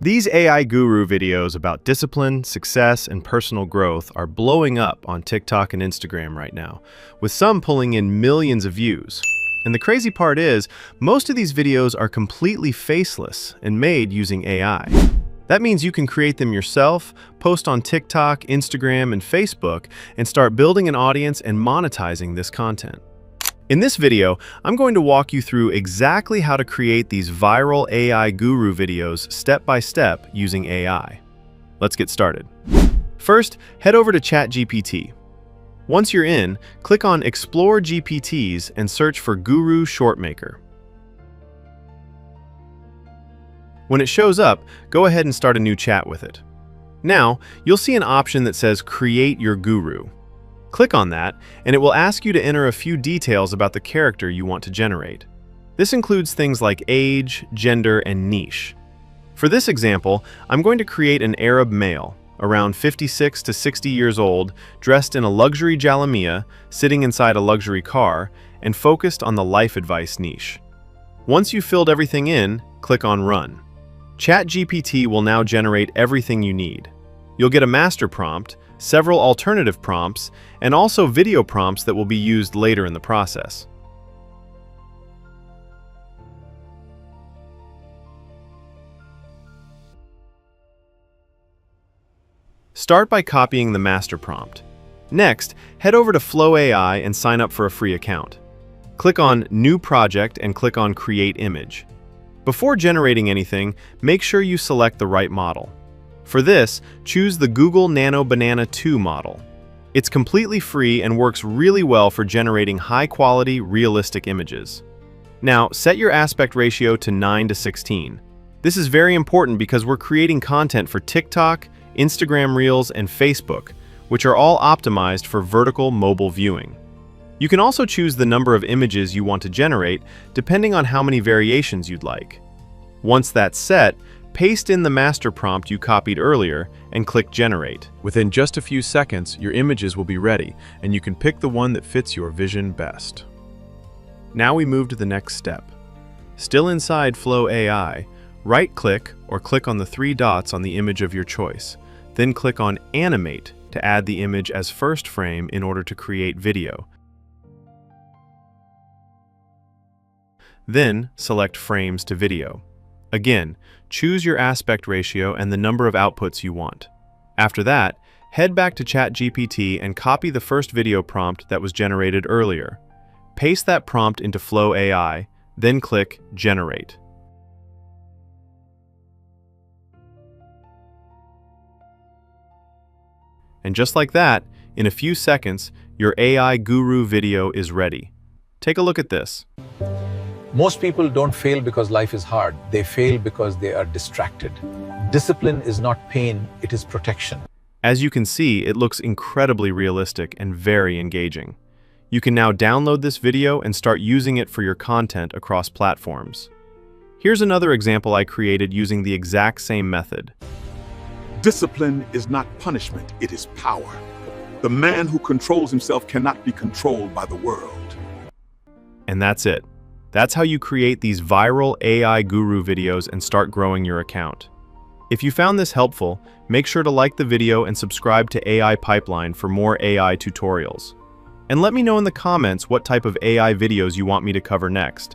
These AI guru videos about discipline, success, and personal growth are blowing up on TikTok and Instagram right now, with some pulling in millions of views. And the crazy part is, most of these videos are completely faceless and made using AI. That means you can create them yourself, post on TikTok, Instagram, and Facebook, and start building an audience and monetizing this content. In this video, I'm going to walk you through exactly how to create these viral AI guru videos step by step using AI. Let's get started. First, head over to ChatGPT. Once you're in, click on Explore GPTs and search for Guru Shortmaker. When it shows up, go ahead and start a new chat with it. Now, you'll see an option that says Create Your Guru. Click on that, and it will ask you to enter a few details about the character you want to generate. This includes things like age, gender, and niche. For this example, I'm going to create an Arab male, around 56 to 60 years old, dressed in a luxury jalamiya, sitting inside a luxury car, and focused on the life advice niche. Once you've filled everything in, click on Run. ChatGPT will now generate everything you need. You'll get a master prompt, several alternative prompts, and also video prompts that will be used later in the process. Start by copying the master prompt. Next, head over to Flow AI and sign up for a free account. Click on New Project and click on Create Image. Before generating anything, make sure you select the right model. For this, choose the Google Nano Banana 2 model. It's completely free and works really well for generating high-quality, realistic images. Now, set your aspect ratio to 9:16. This is very important because we're creating content for TikTok, Instagram Reels, and Facebook, which are all optimized for vertical mobile viewing. You can also choose the number of images you want to generate, depending on how many variations you'd like. Once that's set, paste in the master prompt you copied earlier and click Generate. Within just a few seconds, your images will be ready, and you can pick the one that fits your vision best. Now we move to the next step. Still inside Flow AI, right-click or click on the three dots on the image of your choice. Then click on Animate to add the image as first frame in order to create video. Then select Frames to Video. Again, choose your aspect ratio and the number of outputs you want. After that, head back to ChatGPT and copy the first video prompt that was generated earlier. Paste that prompt into Flow AI, then click Generate. And just like that, in a few seconds, your AI guru video is ready. Take a look at this. Most people don't fail because life is hard. They fail because they are distracted. Discipline is not pain, it is protection. As you can see, it looks incredibly realistic and very engaging. You can now download this video and start using it for your content across platforms. Here's another example I created using the exact same method. Discipline is not punishment, it is power. The man who controls himself cannot be controlled by the world. And that's it. That's how you create these viral AI guru videos and start growing your account. If you found this helpful, make sure to like the video and subscribe to AI Pipeline for more AI tutorials. And let me know in the comments what type of AI videos you want me to cover next.